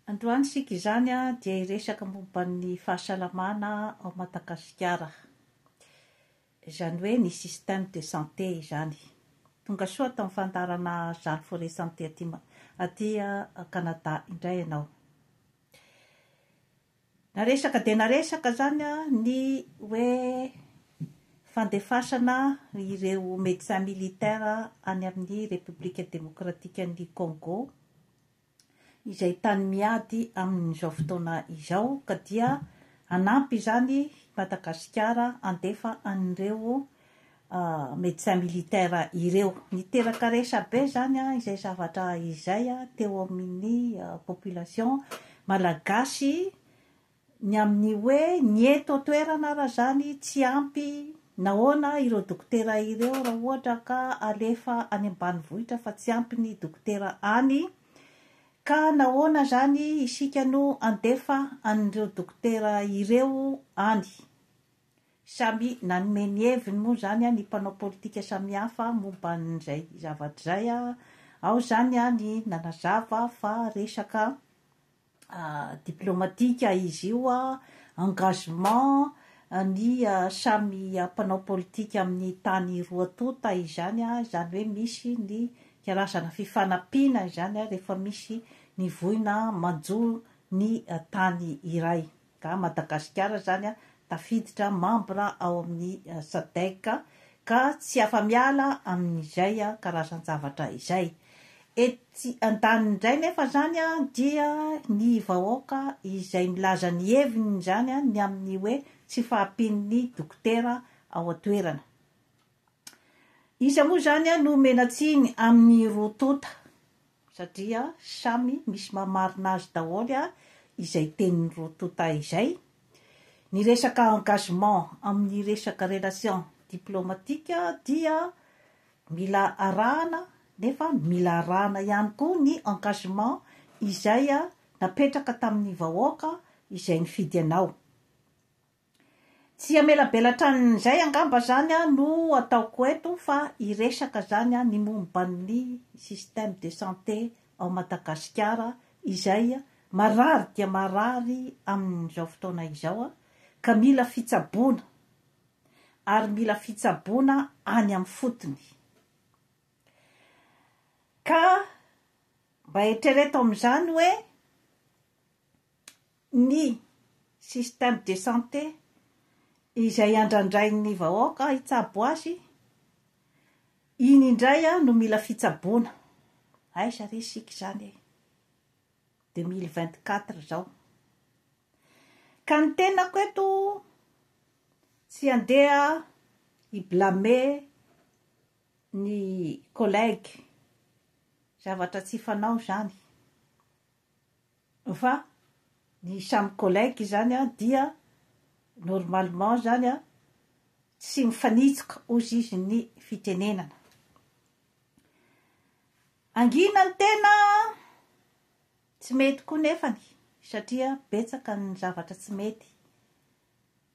Androany sika izany dia hiresaka momba ny fahasalamana ao Madagasikara. Izany hoe ny système de santé izany. Tonga soa atao fandarana Jean Forêt Santé aty Canada indray ianao. Naresaka dia naresaka zany ny hoe fandefasana ireo médecins militaires any amin'ny République démocratique du Congo, izay tany miady amin'izao fotoana izao, ka dia hanampy zany Madagasikara handefa an'ireo médecins militaires ireo. Niteraka resabe zany izay zavatra izay teo amin'ny population malagasy, ny amin'ny hoe ny eto toerana raha zany tsy ampy nahoana ireo dokotera ireo raha ohatra ka alefa any ambanivohitra fa tsy ampy ny dokotera any, ka nahoana zany isika no andefa an'ireo dokotera ireo any. Samy nanome ny heviny moa zany ny mpanao politika samihafa momba an'izay zavatra zay. Ao zany ny nanazava fa resaka diplomatika izy io, engagement ny samy mpanao politika amin'ny tany roa tota izany, izany hoe misy ny karazana fifanampiana izany rehefa misy ny voina manjo ny tany iray. Ka Madagasikara zany tafiditra membre ao amin'ny SADC, ka tsy afa-miala amin'izay karazan-javatra izay. Ety andanin'indray nefa zany dia ny vahoaka izay milaza ny heviny zany ny amin'ny hoe tsy fahampian'ny dokotera ao an-toerana. Iza moa zany no menatsiny amin'ny roa tota, satria samy misy mamarina azy daholo izay tenin'ny roa tota izay. Ny resaka engagement amin'ny resaka relation diplomatique dia mila arahana, nefa mila arahana ihany koa ny engagement izay napetraka tamin'ny vahoaka izay nifidy anao. Tsy amelabelatrany angamba zany no ataoko eto, fa iresaka zany ny momba ny système de santé ao Madagasikara izay marary dia marary amin'izao fotoana izao, ka mila fitsaboana, ary mila fitsaboana any amin'ny fotony. Ka mba eritrereto amin'izany hoe ny système de santé izay andrandray ny vahoaka hitsabo azy, iny indray no mila fitsaboana. Aiza re sika zany 2024 zao. Ka ny tenako eto tsy andeha hiblâmer ny collègue, zavatra tsy fanao zany, fa ny samy collègue zany dia normalement zany tsy mifanitsika ozy izy ny fitenenana. Angina ny tena tsy mety koa nefany, satria betsaka ny zavatra tsy mety,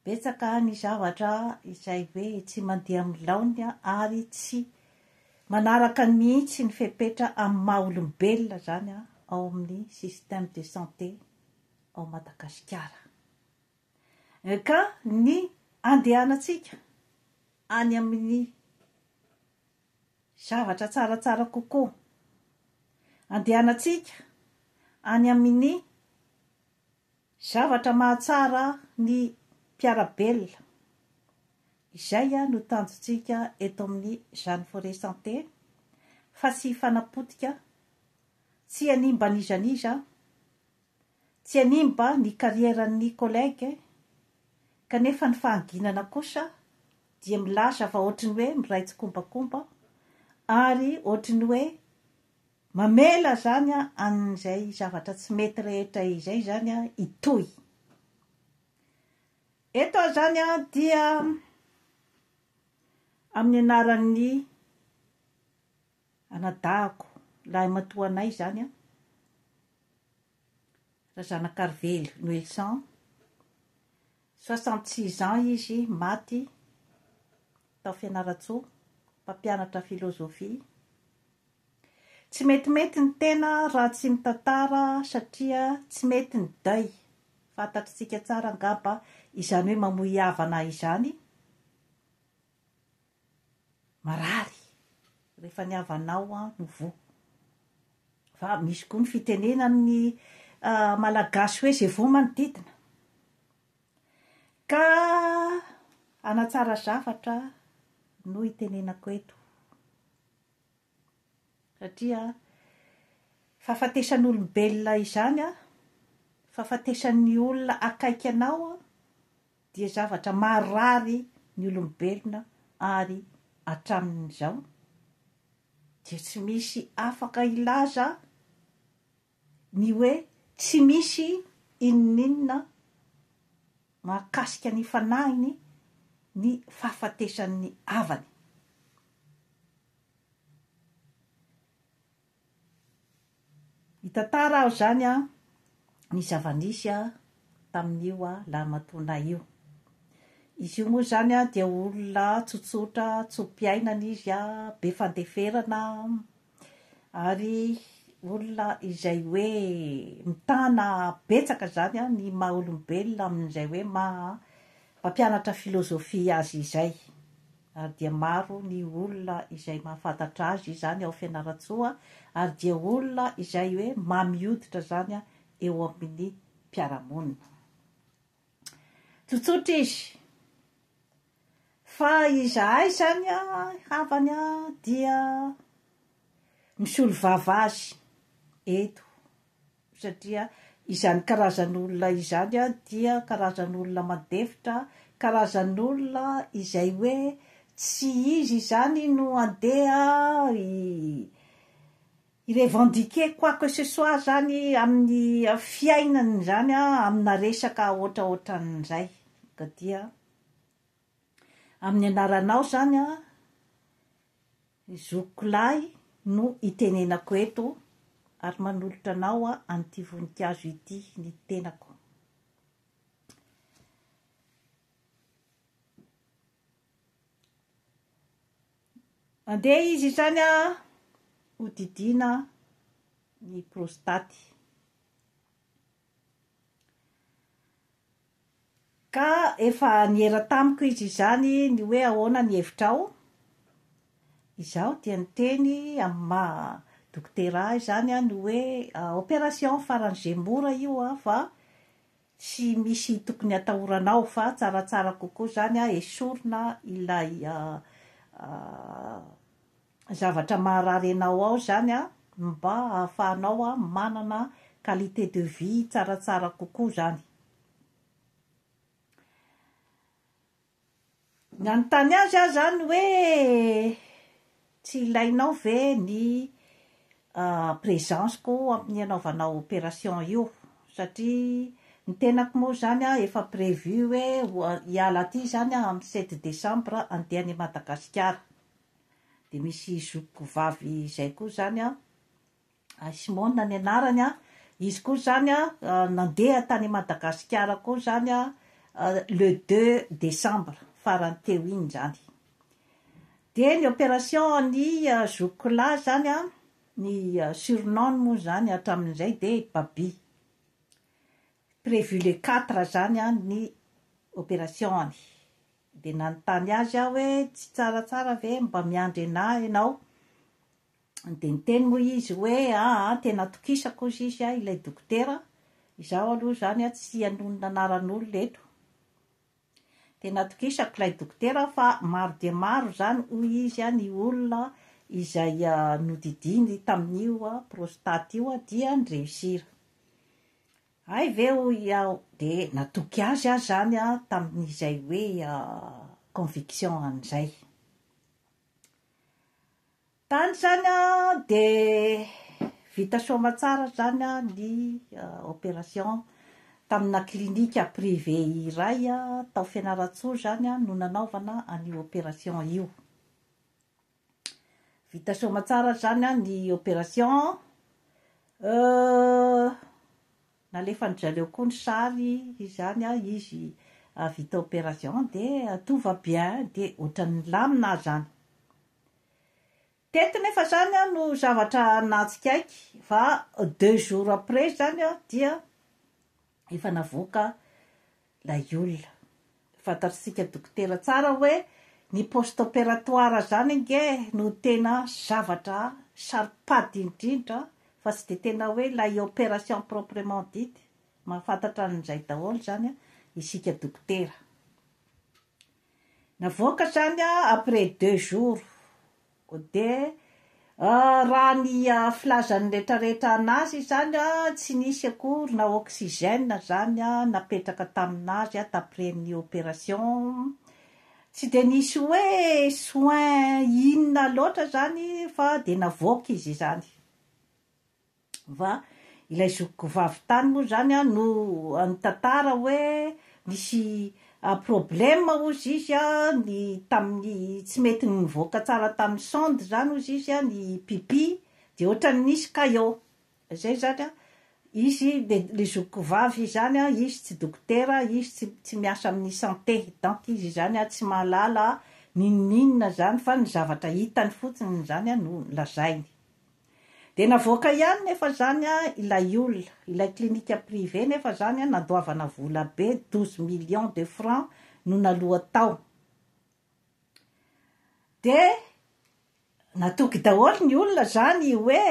betsaka ny zavatra izay hoe tsy mandeha amin'ny laony ary tsy manaraka mihitsy ny fepetra amin'ny maha-olombelona zany ao amin'ny système de santé ao Madagasikara. Ka ny andehanantsika any amin'ny zavatra tsaratsara kokoa, andehanantsika any amin'ny zavatra mahatsara ny mpiarabelona, izay no tanjontsika eto amin'ny Jean Forêt Santé, fa tsy fanapotika, tsy hanimba nizaniza, tsy hanimba ny karieran'ny collègue, kanefa ny fahanginana kosa dia milasa fa ohatriny hoe miraitsy kombakomba, ary ohatriny hoe mamela zany an'izay zavatra tsy mety rehetra izay zany itoy. Eto zany dia amin'ny anaran'ny anadahako lahy matoanay zany, Razanakarivelo Noelsan, 66 ans izy, maty tao Fianaratsoa, mpampianatra filôzofia. tsy metimety ny tena raha tsy mitantara satria tsy mety ny day fantatritsika tsara angamba izany hoe mamoy havana izany marary rehefa ny havanao no vo fa misy koa ny fitenena ny malagasy hoe zay vo manodidina ka anatsara zavatra no itenenako eto satria fahafatesan'olombelona izany fahafatesan'ny olona akaiky anao dia zavatra marary ny olombelona ary hatramin'izao dia tsy misy afaka ilaza ny hoe tsy misy inon'inona mahakasika ny fanahiny ny fahafatesan'ny havany. Mitantara aho zany ny zava-nisy tamin'io lahatona io. Izy io moa zany dia olona tsotsotra tsom-piainana izy be fandeferana ary olona izay hoe mitana betsaka zany ny maha olombelona amin'izay hoe mampianatra filozofia azy izay ary dia maro ny olona izay mahafantatra azy zany ao Fianaratsoa ary dia olona izay hoe mamioditra zany eo amin'ny mpiaramonina. Tsotsotra izy fa izahay zany havany dia misolo vava azy eto satria izany karazan'olona izany dia karazan'olona mandevitra, karazan'olona izay hoe tsy izy zany no andeha i-revendiquer quoi que ce soit zany amin'ny fiainany zany amina resaka ohatraohatran'izay ka dia amin'ny anaranao zany zokilahy no itenenako eto ary manolotra anao an'ity voninkazo ity ny tenako. Andeha izy zany hodidina ny prostaty ka efa niera tamiko izy zany ny hoe ahoana ny hevitrao. Izaho dia niteny amin'ny maha dokotera zany ny hoe opération faran'izay mora io fa tsy misy tokony atahoranao fa tsaratsara kokoa zany esorina ilay zavatra maharary anao ao zany mba ahafahanao manana qualité de vie tsaratsara kokoa zany. Ny anontany azy zany hoe tsy ilainao ve ny présence-ko amin'ny anaovanao opération io satria ny tenako moa zany efa prévu hoe hiala aty zany amin'ny 7 décembre andeha any Madagasikara dia misy zokiko vavy izay koa zany Simone ny anarany izy koa zany nandeha tany Madagasikara koa zany le 2 décembre farany teo iny zany. Dia ny opération ny zokilahy zany ny surnom moa zany hatramin'izay dia Baby. Prévu le 4 zany ny opération. Dia nanontany azy hoe tsy tsaratsara ve mba miandry anahy ianao. Dia niteny moa izy hoe tena tokisako izy ilay dokotera. Izaho aloha zany tsy hanonona anaran'olona eto. Tena tokisako ilay dokotera fa maro dia maro zany hoy izy ny olona izay nodidiny tamin'io prostaty io dia nirehusira. Ay veo iaho dia natoky azy zany tamin'izay hoe conviction an'izay. Tany zany dia vita soa tsara zany ny opération tamina klinika privé iray tao Fianaratsoa zany no nanaovana an'io opération io. Vita soa tsara zany ny opération nalefany zareo koa ny sary izany izy vita opération dia tout va bien dia ohatran'ny lamina zany. Teto nefa zany no zavatra natsikaiky fa 2 jours après zany dia efa navoaka lay olona. Fantatsika dokotera tsara hoe ny poste opératoire zany nge no tena zavatra saripady indrindra fa tsy de tena hoe lay opération proprement dite. Mahafantatra an'izay daholo zany isika dokotera. Navoaka zany après 2 jours de raha ny filazany rehetrarehetra anazy zany tsy nisy akory na oxygène zany napetraka taminazy d'après ny opération. Tsy de nisy hoe soin inona loatra zany fa de navoaka izy zany. Va ilay zokiko vavy tany moa zany no nitantara hoe nisy problème ozy izy ny tamin'ny tsy mety nivoaka tsara tamin'ny sonde zany ozy izy ny pipi de ohatrany nisy caillot zay zany izy le zokiko vavy zany izy tsy dokotera izy tsy miasa amin'ny santé donc izy zany tsy mahalala ninona zany fa ny zavatra hitany fotsiny zany no lazainy. De navoaka ihany nefa zany ilay olona, ilay klinika privé nefa zany nadoavana vola be 12 millions de francs no naloha tao. De natoky daholo ny olona zany hoe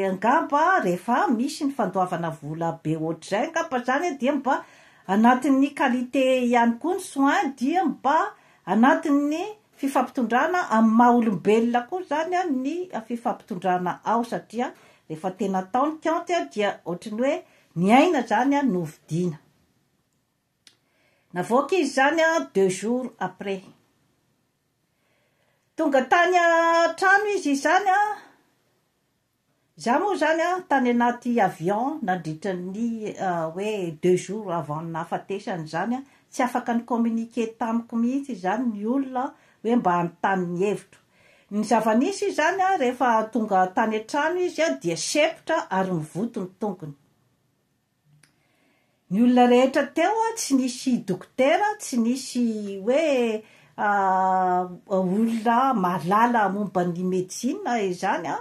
angamba rehefa misy ny fandoavana vola be ohatr'izay angamba zany dia mba anatin'ny qualité ihany koa ny soin dia mba anatin'ny fifampitondrana amin'ny maha-olombelona koa zany ny fifampitondrana ao satria rehefa tena taony kianty dia ohatrany hoe ny aina zany no vidiana. Navoaka izy zany 2 jours après. Tonga tany trano izy zany za moa zany tany anaty avion nandritra ny hoe 2 jours avant nahafatesany zany tsy afaka ny communiquer tamiko mihitsy zany ny olona hoe mba anontany ny hevitro. Ny zava-nisy zany rehefa tonga tany an-trano izy dia sepotra ary mivoto ny tongony. Ny olona rehetra teo tsy nisy dokotera, tsy nisy hoe olona mahalala momba ny médecine zany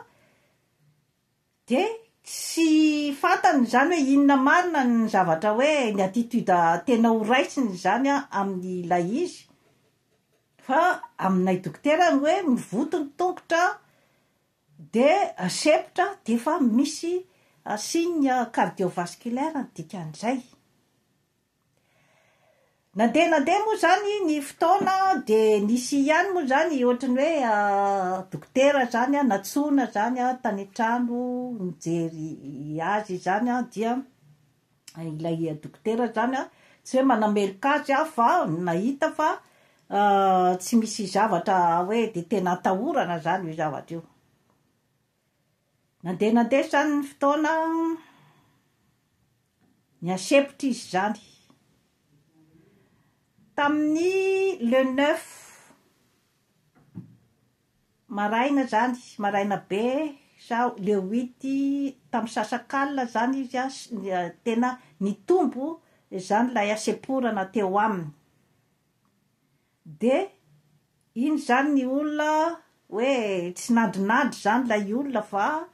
de tsy fantany zany hoe inona marina ny zavatra hoe ny attitude tena ho raisiny zany amin'ny ilay izy. Fa aminay dokotera hoe mivoto ny tongotra de sepotra de fa misy signe cardiovasculaire ny dikan'izay. Nandeha moa zany ny fotoana de nisy ihany moa zany ohatrany hoe dokotera zany natsona zany tany an-trano nijery azy zany dia ilay dokotera zany tsy hoe manameloka azy fa nahita fa tsy misy zavatra hoe de tena atahorana zany io zavatra io. Nandeha zany ny fotoana niasepotra izy zany. Tamin'ny le 9 maraina zany, maraina be sa le 8 tamin'ny sasakalina zany izy tena nitombo zany lay aseporana teo aminy. De iny zany ny olona hoe tsy nandrinandry zany lay olona fa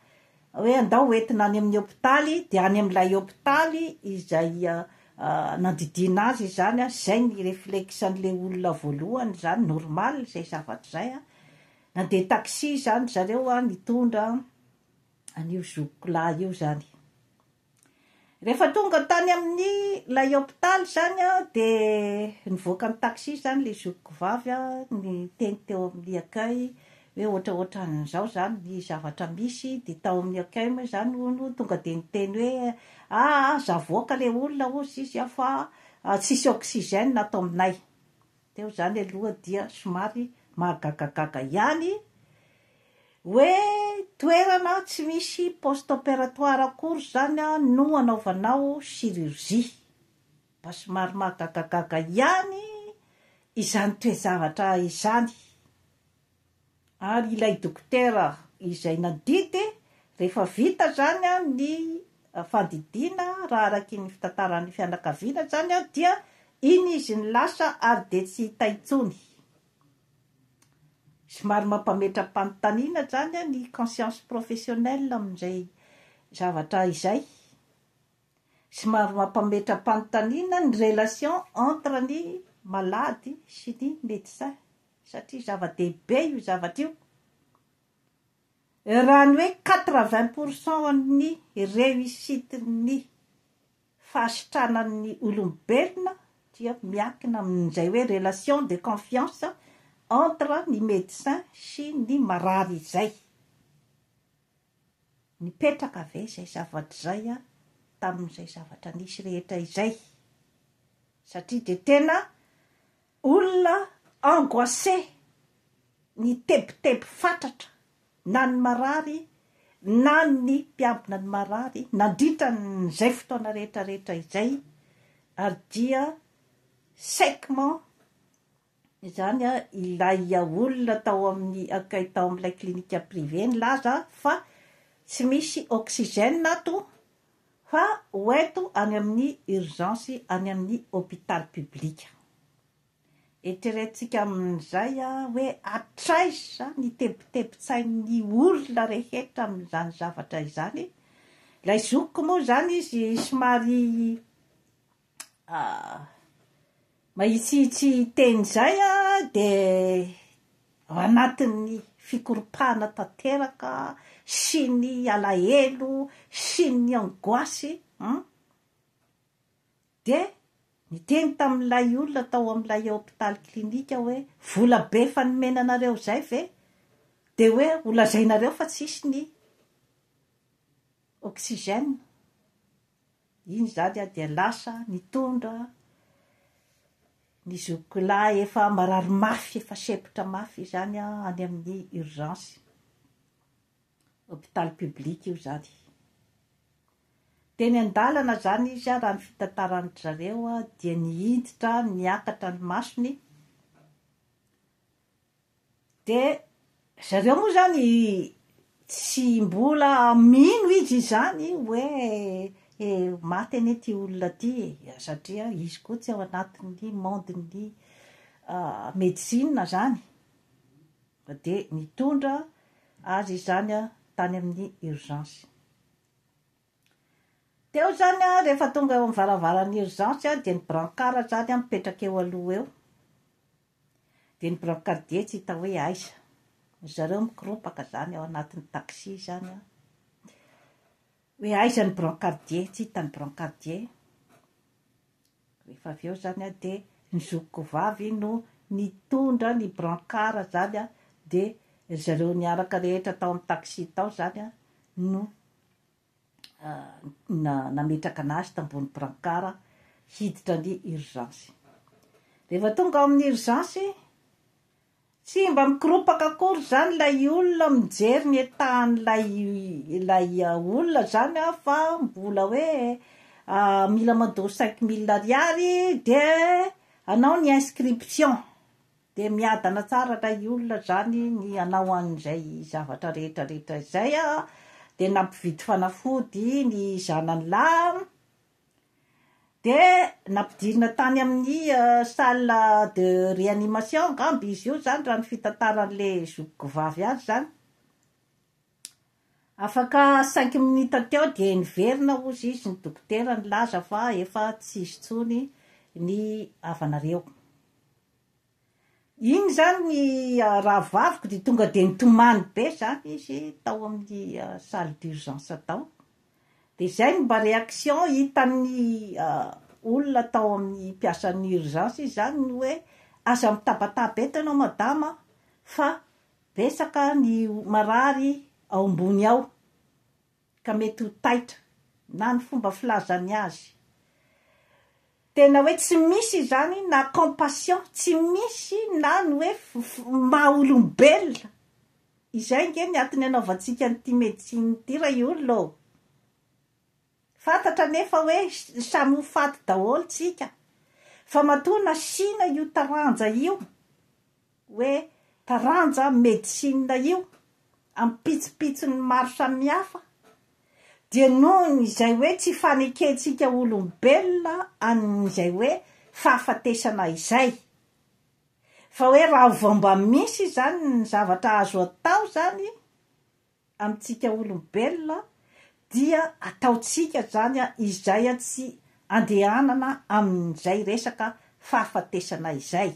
hoe andao entina any amin'ny hôpitaly de any amin'ilay hôpitaly izay nandidina azy zany zay ny réflexan'le olona voalohany zany normal zay zavatra zay nandeha taxi zany zareo nitondra an'io zokiko lahy io zany. Rehefa tonga tany amin'ny lay hôpitaly zany de nivoaka ny taxi zany le zokiko vavy ny teny teo amin'ny accueil hoe ohatraohatran'izao zany ny zavatra misy de tao amin'ny accueil moa zany no tonga de niteny hoe zavoaka le olona ozy izy fa tsisy oxygène atao aminay. Teo zany aloha dia somary mahagagagaga ihany hoe toerana tsy misy poste opératoire akory zany no anaovanao chirurgie. Mba somary mahagagagaga ihany izany toe-zavatra izany. Ary ilay dokotera izay nandidy rehefa vita zany ny fandidiana raha araky ny fitantaran'ny fianakaviana zany dia iny izy ny lasa ary de tsy hita intsony. somary mampametram-panontaniana zany ny conscience professionnelle amin'izay zavatra izay. Somary mampametram-panontaniana ny relation entre ny malady sy ny médecin satria zava-dehibe io zavatra io. Raha ny hoe 80% ny réussite ny fahasitranan'ny olombelona dia miankina amin'izay hoe relation de confiance entre ny médecin sy ny marary izay. Nipetraka ve izay zavatra izay tamin'izay zavatra nisy rehetra izay. Satria de tena olona angoissé, ny tebotebo fatratra, na ny marary, na ny mpiambina ny marary, nandritra n'izay fotoana rehetrarehetra izay, ary dia sainement zany ilay olona tao amin'ilay klinika privé nilaza fa tsy misy oxygène ato fa hoeto any amin'ny urgence any amin'ny hôpital public. Eritreretintsika amin'izay hoe atraiza ny tebotebotsain'ny olona rehetra amin'izany zavatra izany. Ilay zokiko moa zany izy somary mahitsitsy teny izay de anatin'ny fikoropahana tanteraka sy ny alahelo sy ny angoasy de niteny tamin'ilay olona tao amin'ilay hôpital klinika hoe vola be fanomenanareo zay ve de hoe holazainareo fa tsisy ny oxygène. Iny zany de lasa nitondra ny zokolahy efa marary mafy, efa sepotra mafy zany any amin'ny urgence hôpital public io zany. Teny an-dalana zany izy raha ny fitantarany zareo dia nihiditra niakatra ny masony de zareo moa zany tsy mbola mino izy zany hoe maty anie ty olona ty satria izy koa tsy ao anatin'ny monde-ny médecine zany de nitondra azy zany tany amin'ny urgence. Teo zany rehefa tonga eo amin'ny varavaran'ny urgence de ny brancard zany mipetraka eo aloha eo de ny brancardier tsy hita hoe aiza, zareo mikoropaka zany ao anatin'ny taxi zany hoe aiza ny brancardier, tsy hita ny brancardier. Rehefa avy eo zany de ny zokiko vavy no nitondra ny brancard zany de zareo niaraka rehetra tao amin'ny taxi tao zany no nametraka anazy tambony brancard hiditra ny urgence. Rehefa tonga ao amin'ny urgence tsy mba mikoropaka akory zany lay olona mijery ny etahan'ilay olona zany fa mbola hoe mila mandoro 5 000 ariary de anao ny inscription de miadana tsara lay olona zany ny anao an'izay zavatra rehetrarehetra izay de nampividy fanafody ny zanany lahy de nampidirina tany amin'ny salle de réanimation gamby izy io zany raha ny fitantaran'le zokiko vavy azy zany. Afaka 5 minutes teo de niverina ozy izy ny dokotera nilaza fa efa tsy izy tsony ny avanareo. Iny zany ny raha vaviko de tonga de nitomany be zany izy tao amin'ny salle d'urgence tao. De zay ny mba réaction hitan'ny olona tao amin'ny mpiasan'ny urgence zany ny hoe aza mitabataba eto ianao madama fa besaka ny marary ao ambony ao ka mety ho taitra na ny fomba filazany azy. Tena hoe tsy misy zany na compassion, tsy misy na ny hoe maha-olombelona. Izay nge ny atiny anaovantsika n'ity médecine ty ra olona ô. Fantatra nefa hoe samy ho faty daholo tsika. Fa matoa nasina io taranja io hoe taranja médecine io ampitsopitsony maro samihafa dia noho izay hoe tsy fanekentsika olombelona an'izay hoe fahafatesana izay fa hoe raha vomba misy zany ny zavatra azo atao zany amintsika olombelona dia ataotsika zany izay tsy andehanana amin'izay resaka fahafatesana izay.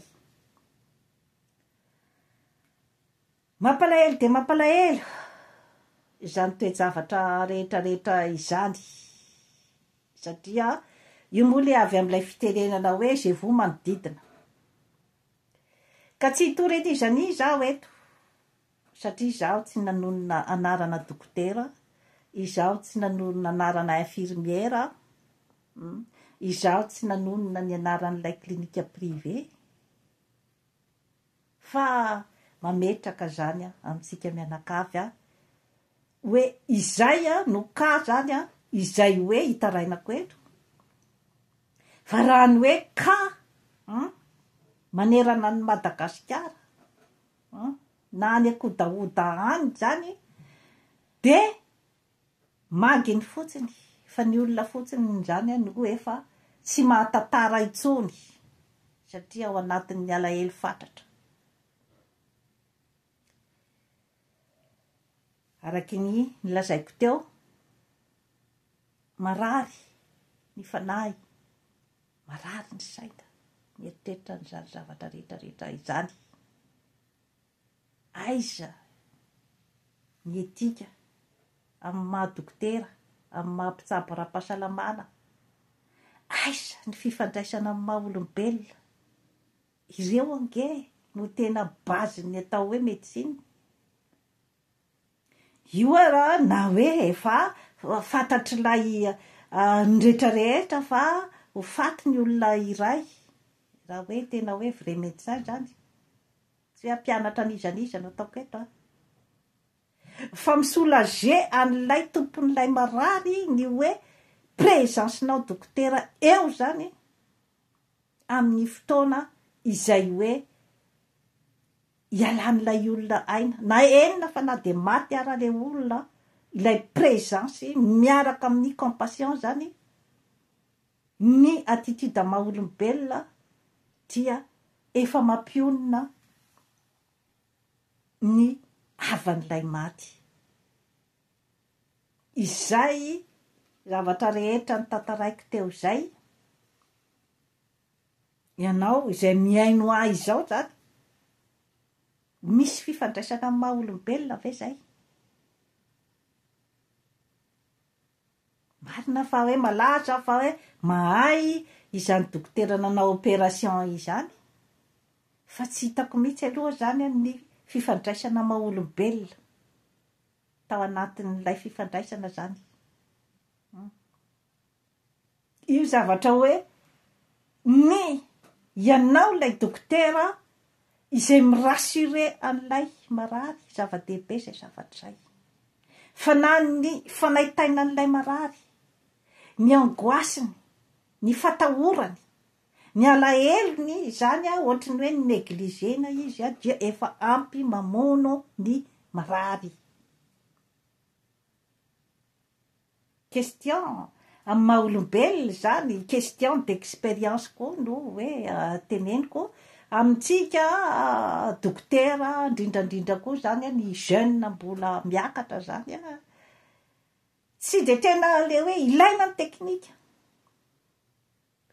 Mampalahelo de mampalahelo izany toe-javatra rehetrarehetra izany satria io moa avy amin'ilay fitenenana hoe je vous manodidina ka tsy hitoretizany zaho eto satria zaho tsy nanonona anarana dokotera, izaho tsy nanonona anarana infirmiera, izaho tsy nanonona ny anaran'ilay klinika privé, fa mametraka zany amintsika mianakavy hoe izay no ka zany izay hoe hitarainako eto, fa raha ny hoe ka manerana ny Madagasikara na any akodaoda any zany de maginy fotsiny, fa ny olona fotsiny zany no efa tsy mahatantara intsony satria ao anatin'ny alahelo fatratra. Araky ny lazaiko teo, marary ny fanahy, marary ny saina mieritreritra n'izany zavatra rehetrarehetra izany. Aiza ny etika amin'ny maha dokotera, amin'ny maha mpitsabo ara-pahasalamana, aiza ny fifandraisana amin'ny maha olombelona, ireo ange no tena bazy ny atao hoe médecine. Io raha na hoe efa fantatr'ilay ny rehetrarehetra fa ho faty ny olona iray raha hoe tena hoe vrai médecin zany, tsy hoe ampianatra an'izaniza no ataoko eto fa misoulager an'ilay tompon'ilay marary ny hoe présencenao dokotera eo zany amin'ny fotoana izay hoe ialan'ilay olona aina na enina fa na de maty ara le olona, ilay présence miaraka amin'ny compassion zany ny attitude maha olombelona dia efa mampionona ny havan'ilay maty. Izay zavatra rehetra ny tantaraiko teo zay, ianao izay miaino ahy izao zany misy fifandraisana amin'ny maha olombelona ve zay? Marina fa hoe malaza fa hoe mahay izany dokotera nanao opération izany, fa tsy hitako mihitsy aloha zany ny fifandraisana maha olombelona tao anatin'ilay fifandraisana zany. Io zavatra hoe ny ianao ilay dokotera izay mirassuré an'ilay marary, zava-dehibe zay zavatra zay. Fa na ny fanaitaina an'ilay marary, ny angoasiny, ny fatahorany, ny alahelony zany ohatry ny hoe ny negligena izy dia efa ampy mamono ny marary. Question amin'ny maha olombelona zany, question d'expérience koa no hoe teneniko amintsika dokotera, indrindrandrindra koa zany ny jeune mbola miakatra zany tsy de tena le hoe ilaina ny teknika,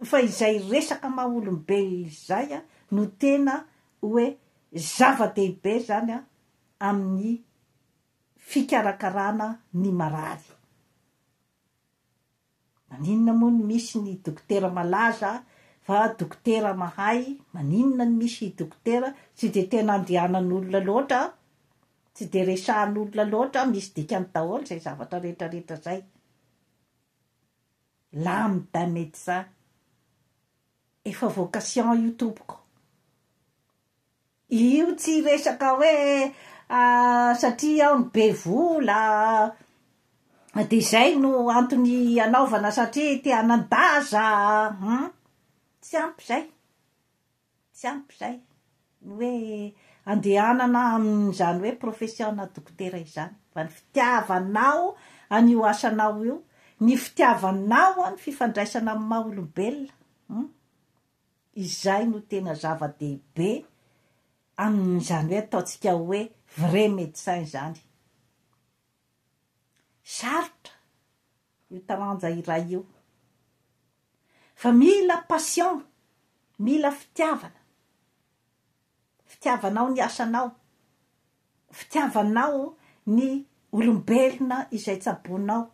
fa izay resaka maha olombelona izay no tena hoe zava-dehibe zany amin'ny fikarakarana ny marary. Maninona moa ny misy ny dokotera malaza fa dokotera mahay, maninona ny misy dokotera tsy de tena andehanan'olona loatra, tsy de resahan'olona loatra, misy dikany daholo zay zavatra rehetrarehetra zay. L'âme d'un médecin efa vocation io tompoko. Io tsy resaka hoe satria aho ny be vola de zay no antony anaovana satria te hanan-daza, tsy ampy zay, tsy ampy zay ny hoe andehanana amin'izany hoe profession-na dokotera izany, fa ny fitiavanao an'io asanao io, ny fitiavanao ny fifandraisana amin'ny maha olombelona, izay no tena zava-dehibe amin'izany hoe ataontsika hoe vrai médecin zany. Sarotra io taranja iray io, fa mila passion, mila fitiavanao ny asanao, fitiavanao ny olombelona izay tsabonao.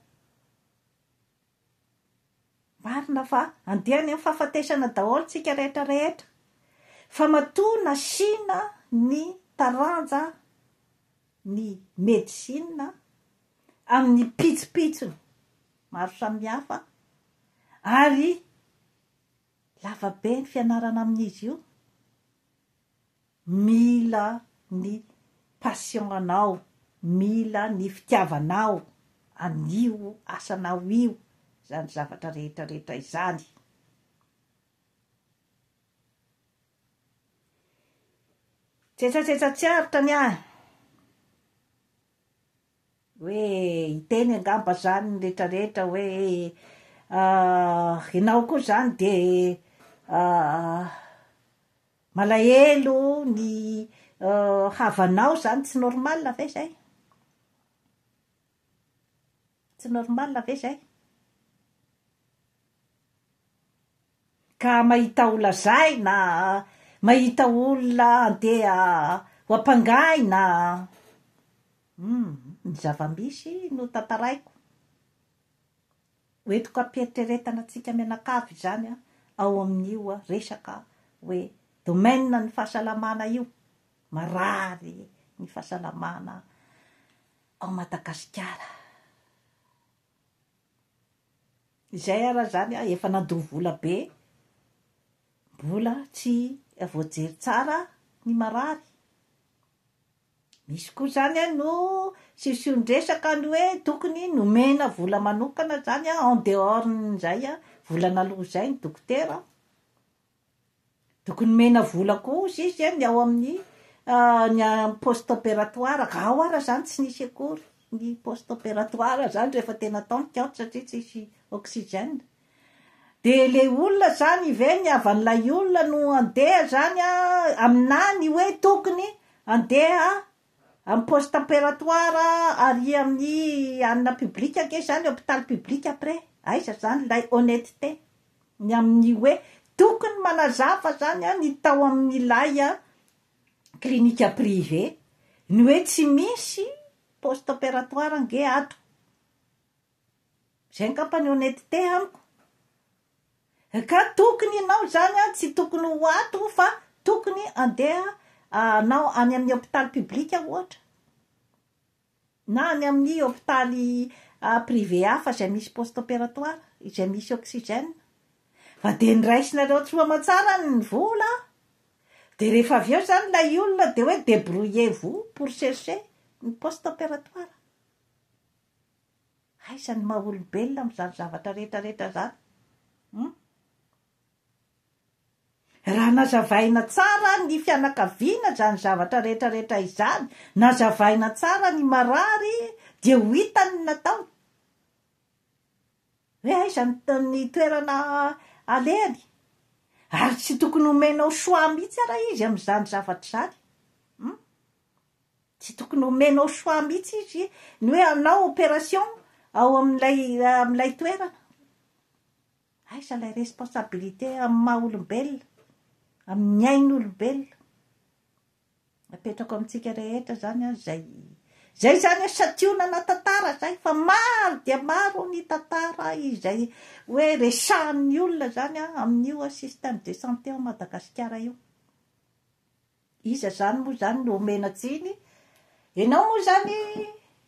Marina fa andehany amin'ny fahafatesana daholo tsika rehetrarehetra, fa matoa nasina ny taranja ny medisina amin'ny pitsopitsony maro samihafa, ary lavabe ny fianarana amin'izy io. Mila ny passionanao, mila ny fitiavanao an'io asanao io, zany zavatra rehetrarehetra izany. Tsetratsetra-tsiaritra ny ahy hoe hiteny angamba zany ny rehetrarehetra hoe ianao koa zany de malahelo ny havanao zany tsy normal ve zay? Tsy normal ve zay? Ka mahita olona zay na mahita olona andeha ho ampangaina, ny zava-misy no tantaraiko. Hoentiko ampieritreretana antsika mianakavy zany ao amin'io resaka hoe domaine ny fahasalamana io, marary ny fahasalamana ao Madagasikara. Izay ara zany efa nandoha vola be, mbola tsy voajery tsara ny marary. Misy koa zany no siosiondresaka ny hoe tokony nomena vola manokana zany en dehors n'izay volana aloha zay ny dokotera. Tokony mena vola koa izy ny ao amin'ny ny poste opératoire. Ao ara zany tsy nisy akory ny poste opératoire zany rehefa tena taonikaotra satria tsisy oxygène. De le olona zany ve ny avan'ilay olona no andeha zany aminany hoe tokony andeha amin'ny poste opératoire ary amin'ny anina publique ke zany hôpital public après. Aiza zany lay honnêteté ny amin'ny hoe tokony manazava zany ny tao amin'ilay klinika privé ny hoe tsy misy poste opératoire nge ato. Zay ngamba ny honnêteté amiko. Ka tokony ianao zany tsy tokony ho ato fa tokony andeha anao any amin'ny hôpital public ohatra, na any amin'ny hôpitaly privé hafa zay misy poste opératoire, izay misy oxygène. Fa de niraisinareo soamantsara ny vola, de rehefa avy eo zany lay olona de hoe débrouillez-vous pour chercher ny poste opératoire. Aiza ny maha olombelona amin'izany zavatra rehetrarehetra zany? Raha nazavaina tsara ny fianakaviana zany zavatra rehetrarehetra izany, nazavaina tsara ny marary, dia ho hitany natao. Hoe aiza ny toerana alehany, ary tsy tokony homenao choix mihitsy ara izy amin'izany zavatra zany. Tsy tokony homenao choix mihitsy izy ny hoe anao opération ao amin'ilay toerana. Aiza lay responsabilité amin'ny maha olombelona, amin'ny ain'olombelona. Apetrako amintsika rehetra zany zay zany sationana tantara zay, fa maro dia maro ny tantara izay hoe resahan'ny olona zany amin'io système de santé ao Madagasikara io. Iza zany moa zany no omena tsiny. Ianao moa zany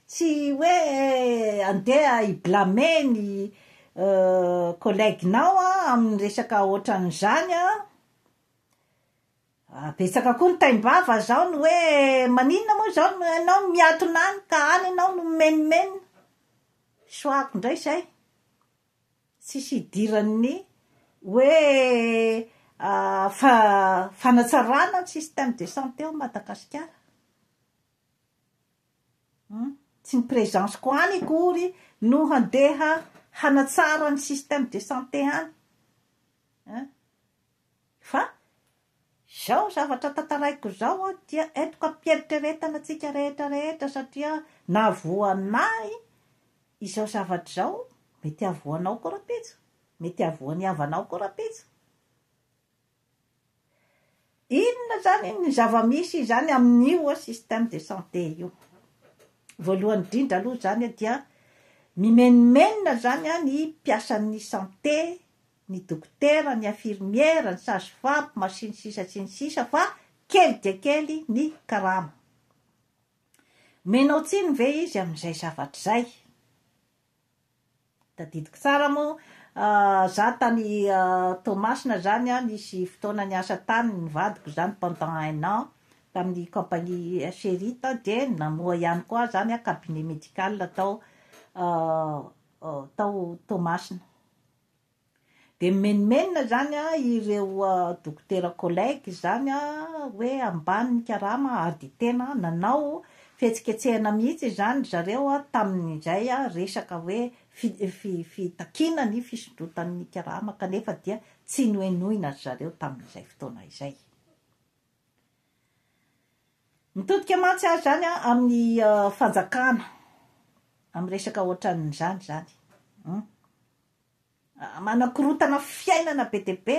tsy hoe andeha iblame ny collèguenao amin'ny resaka ohatran'izany. Betsaka koa ny taimbava zao ny hoe maninona moa zao ianao miatona any ka any ianao no menimena. Soako indray zay. Tsisy idiran'ny hoe fanatsarana ny système de santé ao Madagasikara. Tsy ny présence ko any akory no handeha hanatsara ny système de santé any. Fa zao zavatra tantaraiko zao dia etoka mpieritrretana atsika rehetrarehetra satria navoanay izao zavatra zao mety avoanao korapitso mety avoany havanao korapitso inona zany ny zava-misy zany amin'io système de santé io voalohany indrindra aloha zany dia mimenomenina zany ny mpiasan'ny santé ny dokotera ny infirmiera ny sage-femme sy ny sisa fa kely dia kely ny karama menao tsiny ve izy amin'izay zavatra zay tadidiko tsara moa za tany Tomasina zany nisy fotoana ny asa tany ny vadiko zany pendant 1 an tamin'ny compagnie Sherita de namoa ihany koa zany cabinet médical tao Tomasina de menomenina zany ireo dokotera collègue zany hoe ambany ny karama ary tena nanao fihetsiketsehana mihitsy zany zareo tamin'izay resaka hoe fitakina ny fisondrotan'ny karama kanefa dia tsy noenoina zareo tamin'izay fotoana izay mitodika mantsy azy zany amin'ny fanjakana amin'ny resaka ohatran'izany zany manakorotana fiainana be dia be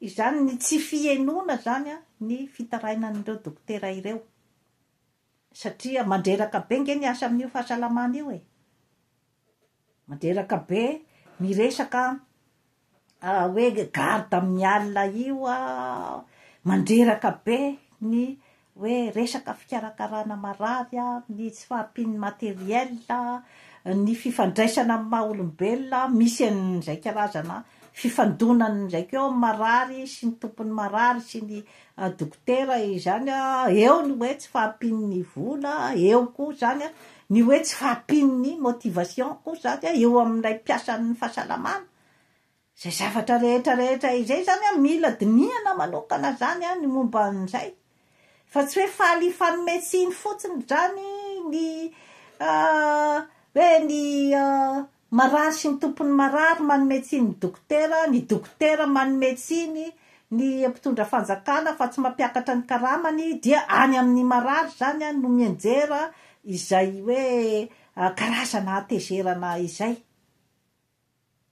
izany ny tsy fienona zany ny fitarainan'ireo dokotera ireo satria mandreraka be nge ny asa amin'io fahasalamana io mandreraka be miresaka hoe garde amin'ny alina io mandreraka be ny hoe resaka fikarakarana marary ny tsy fahampiany materiel ny fifandraisana amin'ny maha olombelona misy an'izay karazana fifandonany ndraiky eo marary sy ny tompony marary sy ny dokotera izany eo ny hoe tsy fahampiany vola eo koa zany ny hoe tsy fahampiany motivation koa zany eo amin'ilay mpiasan'ny fahasalamana zay zavatra rehetrarehetra izay zany mila dinihana manokana zany ny momba an'izay fa tsy hoe fahalifany médecine fotsiny zany ny hoe ny marary sy ny tompony marary manometsiny ny dokotera manometsiny ny mpitondra fanjakana fa tsy mampiakatra ny karamany dia any amin'ny marary zany no mianjera izay hoe karazana atezerana izay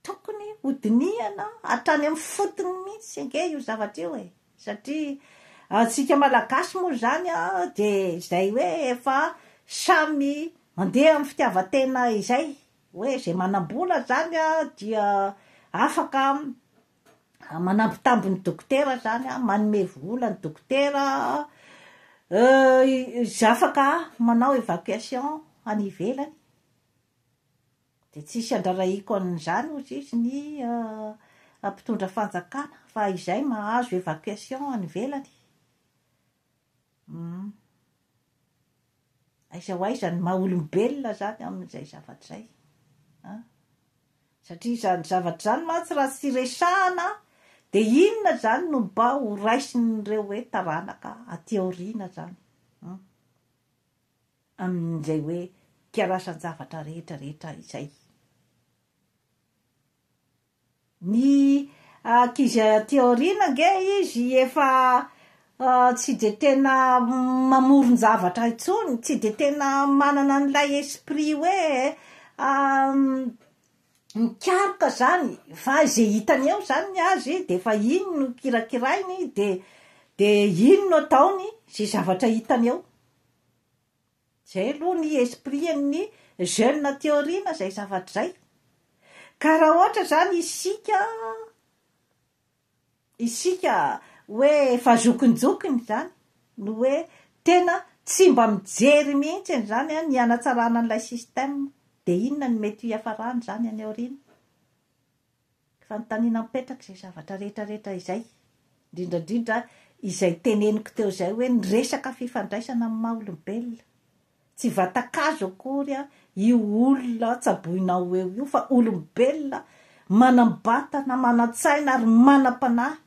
tokony hodinihana hatrany amin'ny fotony mihitsy nge io zavatra io satria atsika malagasy moa zany de izay hoe efa samy mandeha amin'ny fitiavatena izay hoe zay manam-bola zany dia afaka manambitamby ny dokotera zany manome vola ny dokotera afaka manao évacuation any ivelany de tsisy andraraiko an'izany ozy izy ny mpitondra fanjakana fa izay mahazo évacuation any ivelany aiza ho aiza ny maha olombelona zany amin'izay zavatra zay satria zany zavatra zany mantsy raha tsy resahana de inona zany no mba ho raisin'ireo hoe taranaka aty aoriana zany amin'izay hoe karasan-javatra rehetrarehetra izay ny ankizy aty aoriana nge izy efa tsy de tena mamoron-javatra intsony tsy de tena manana n'ilay esprit hoe mikaroka zany fa zay hitany eo zany ny azy de fa ino no kirakirainy de ino no ataony zay zavatra hitany eo zay aloha ny esprit ny jeune théoriana zay zavatra zay ka raha ohatra zany isika hoe efa zokinjokiny zany no hoe tena tsy mba mijery mihitsy zany ny anatsarana n'ilay système de inona ny mety hiafarany zany any aoriana fa nytanina mipetraka zay zavatra rehetrarehetra izay indrindrandrindra izay teneniko teo zay hoe ny resaka fifandraisana amin'ny maha olombelona tsy vatakazo akory io olona tsaboinao eo io fa olombelona manam-batana manantsaina ary manam-panahy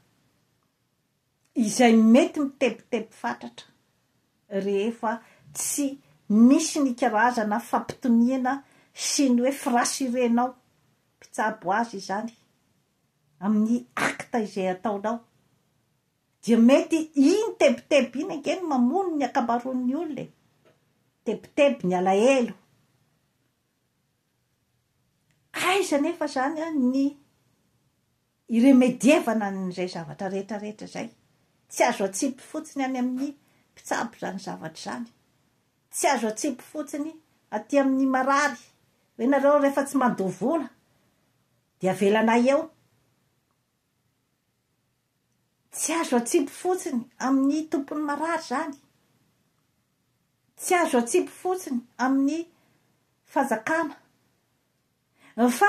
izay mety mitebiteby fatratra rehefa tsy misy ny karazana fampitoniana sy ny hoe firasirenao mpitsabo azy zany amin'ny akta izay ataonao dia mety iny tebiteby iny angeny mamono ny akabaron'ny olona tebiteby ny alahelo. Aiza nefa zany ny iremedievana n'izay zavatra rehetrarehetra zay. Tsy azo atsipy fotsiny any amin'ny mpitsabo zany zavatra zany. Tsy azo atsipy fotsiny aty amin'ny marary. Hoe nareo rehefa tsy mandoa vola dia avelanay eo. Tsy azo atsipy fotsiny amin'ny tompony marary zany. Tsy azo atsipy fotsiny amin'ny fazakana. Fa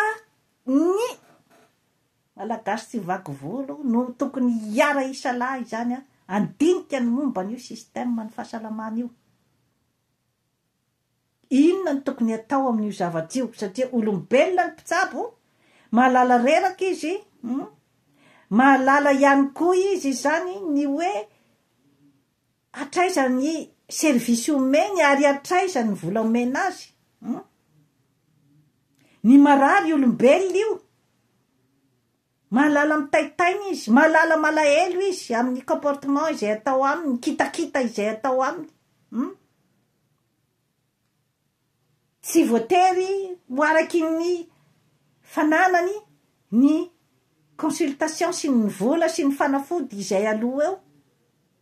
ny malagasy tsy vaky volo no tokony hiara isalahy zany andinika ny momba n'io système ny fahasalamana io. Inona ny tokony atao amin'io zavatra io? Satria olombelona ny mpitsabo, mahalala reraka izy, mahalala ihany koa izy zany ny hoe atraiza ny servisy omeny ary atraiza ny vola omena azy. Ny marary olombelona io, mahalala mitaitaina izy, mahalala malahelo izy amin'ny comportement izay atao aminy, kitakita izay atao aminy. Tsy voatery ho araky ny fananany ny consultation sy ny vola sy ny fanafody izay aloha eo.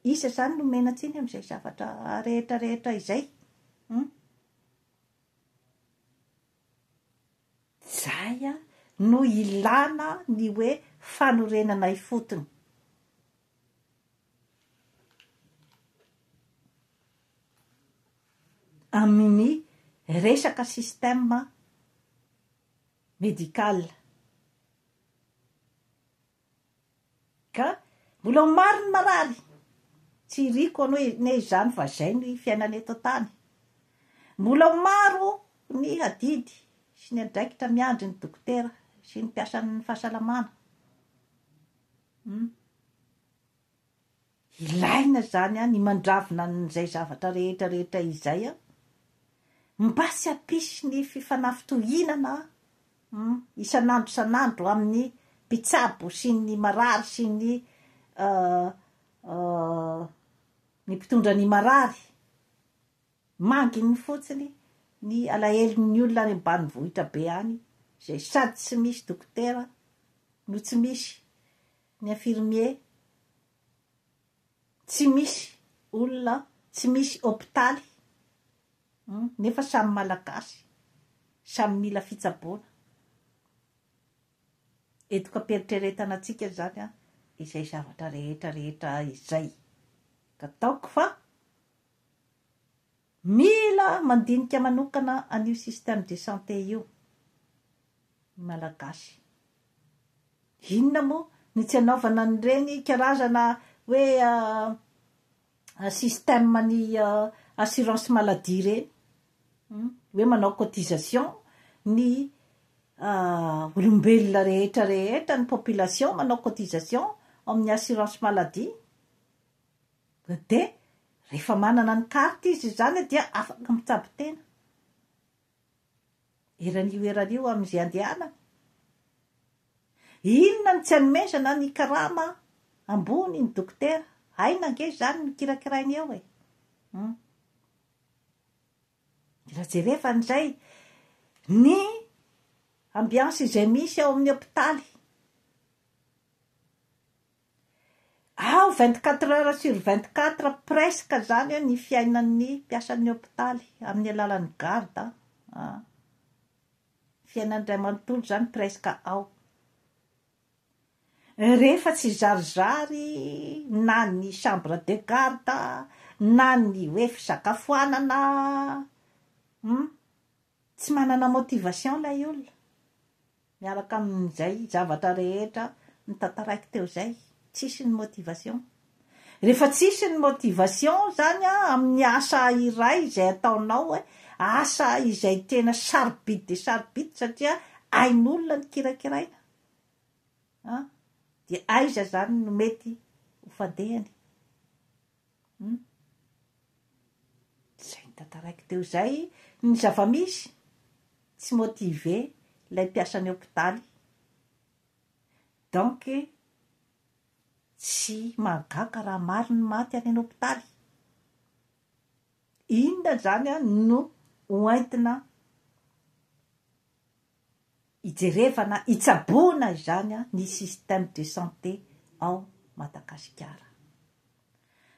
Isa zany no menatsiny amin'izay zavatra rehetrarehetra izay. Zay no ilana ny hoe fanorenana ifotony. Amin'ny resaka système médical. Ka mbola maro ny marary. Tsy riko hoe ne izany fa zay ny fiainana eto tany. Mbola maro ny adidy sy ny andraikitra miandry ny dokotera sy ny mpiasan'ny fahasalamana. Ilaina zany ny mandravina n'izay zavatra rehetrarehetra izay mba tsy hampisy ny fifanafitohinana isan'andro isan'andro amin'ny mpitsabo sy ny marary sy ny mpitondra ny marary. Manginy fotsiny ny alahelon'ny olona any ambanivohitra be any, zay sady tsy misy dokotera no tsy misy ny infirmier, tsy misy olona, tsy misy hôpitaly. Nefa samy malagasy, samy mila fitsaboana. Eto ka peritreretana antsika zany izay zavatra rehetrarehetra izay. Ka taoko fa mila mandinika manokana an'io système de santé io malagasy. Inona moa ny tsy anaovana n'ireny karazana hoe système ny assurance maladie reny. Hoe manao cotisation ny olombelona rehetrarehetra, ny population manao cotisation amin'ny assurance maladie. De rehefa manana ny carte izy zany dia afaka mitsabo tena. Eran'io amin'izay andehanany. Inona ny tsy hanomezana ny karama ambony ny dokotera. Aina ange zany ny kirakirainy eo Raha an'izay ny ambiance izay misy ao amin'ny hôpitaly. Ao 24 heures sur 24 presque zany ny fiainan'ny mpiasan'ny hôpitaly amin'ny alalan'ny garde. Fiainan'ny ray manontolo zany presque ao. Rehefa tsy zarizary na ny chambre de garde na ny hoe fisakafoanana, tsy manana motivation lay olona miaraka amin'izay zavatra rehetra ny tantaraiko teo zay. Tsisy ny motivation. Rehefa tsisy ny motivation zany amin'ny asa iray izay ataonao, asa izay tena sarobidy de sarobidy satria ain'olona ny kirakiraina. Dia aiza zany no mety ho fandehany. Zay ny tantaraiko teo zay ny zava-misy tsy motivé ilay mpiasan'ny hôpitaly. Donc tsy mahagaga raha maro ny maty any an'hôpitaly. Inona zany a no hoentina ijerevana itsaboana izany a ny système de santé ao Madagasikara.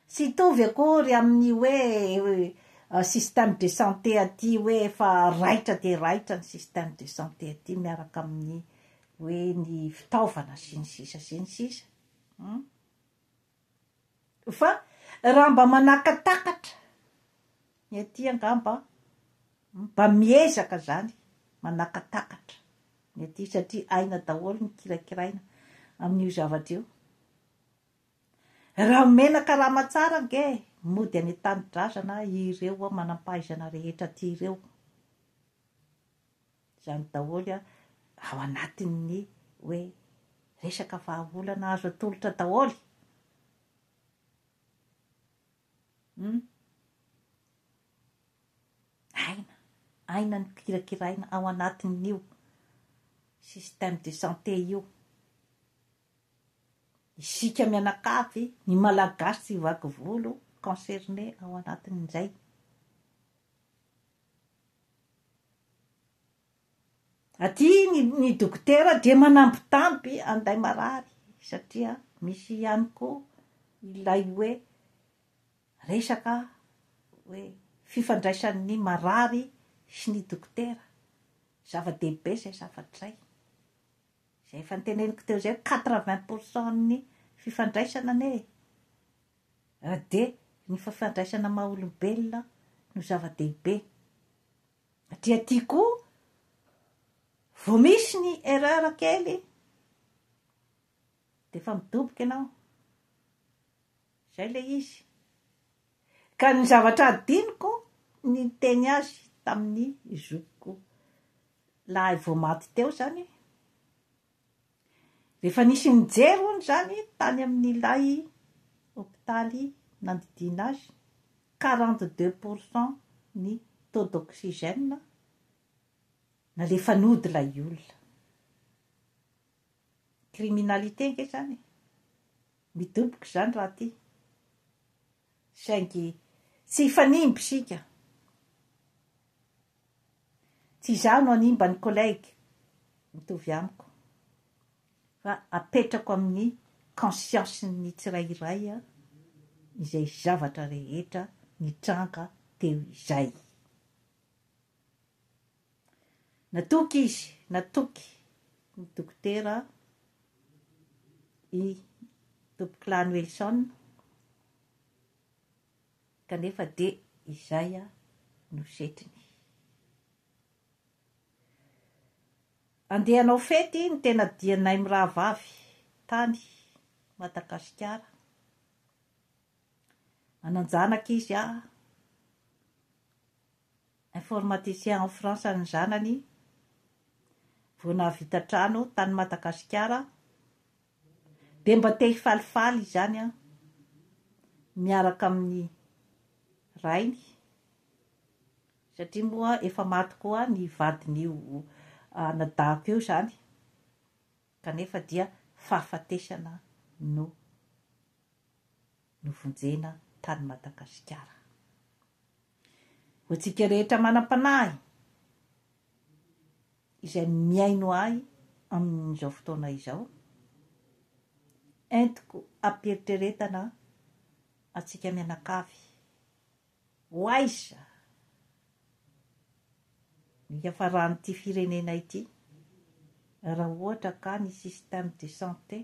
Sy hitovy akory amin'ny hoe système de santé aty hoe efa raitra de raitra ny système de santé aty miaraka amin'ny hoe ny fitaovana sy ny sisa sy ny sisa. Fa raha mba manakatakatra ny aty angamba mba miezaka zany manakatakatra ny aty satria aina daholo ny kirakiraina amin'io zavatra io. Raha menaka raha matsara nge mody any tany-drazana ireo manampahaizana rehetra ty ireo. Zany daholo ao anatin'ny hoe resaka vahaolana azo atolotra daholo. Aina ny kirakiraina ao anatin'io système de santé io. Isika mianakavy ny malagasy sy vaky volo concerné ao anatin'izay. Aty ny dokotera dia manambitamby anday marary satria misy ihany koa ilay hoe resaka hoe fifandraisan'ny marary sy ny dokotera. Zava-dehibe zay zavatra zay. Zay efa niteneniko teo zay 80% ny fifandraisana ane. De ny fifandraisana maha olombelona no zava-dehibe. Aty koa vao misy ny erreur kely de efa midoboka ianao. Zay le izy. Ka ny zavatra adiniko ny teny azy tamin'ny zokiko lahy vao maty teo zany. Rehefa nisy mijery hono zany tany amin'ilay hôpitaly nandidina azy 42% ny taux d'oxygène nalefa nody lay olona. Criminalité nge zany. Midoboka zany raha ty. Saingy tsy hifanimby sika. Tsy izaho no animba ny collègue mitovy amiko. Fa apetrako amin'ny conscience ny tsirairay izay zavatra rehetra nitranga teo izay. Natoky izy, natoky ny dokotera i Topoklany Wilson kanefa de izay no setiny. Andeha hanao fety ny tena dianay Mirahavavy tany Madagasikara. Mananjanaka izy informaticien en France ny zanany. Vao nahavita trano tany Madagasikara. De mba te hifalifaly zany miaraka amin'ny rainy. Satria moa efa maty koa ny vadin'io nadahako io zany. Kanefa dia fahafatesana no vonjena tany Madagasikara. Hoantsika rehetra manam-panahy izay miaino ahy amin'izao fotoana izao. Entiko ampieritrretana atsika mianakavy. Hoaiza ny hiafaran'ity firenena ity raha ohatra ka ny système de santé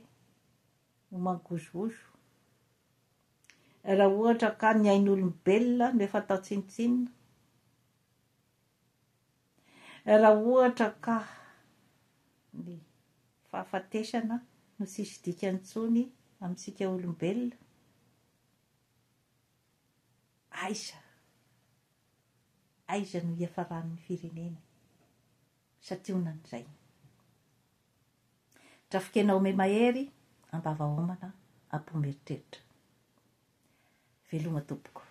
no mangozogozo. Raha ohatra ka ny ain'olombelona no efa atao tsinitsinina. Raha ohatra ka ny fahafatesana no tsisy dikantsony amintsika olombelona. Aiza no hiafaran'ny firenena satria honan'izay. Trafikenao me mahery ambava homana ampomeritreritra. Veloma tompoko.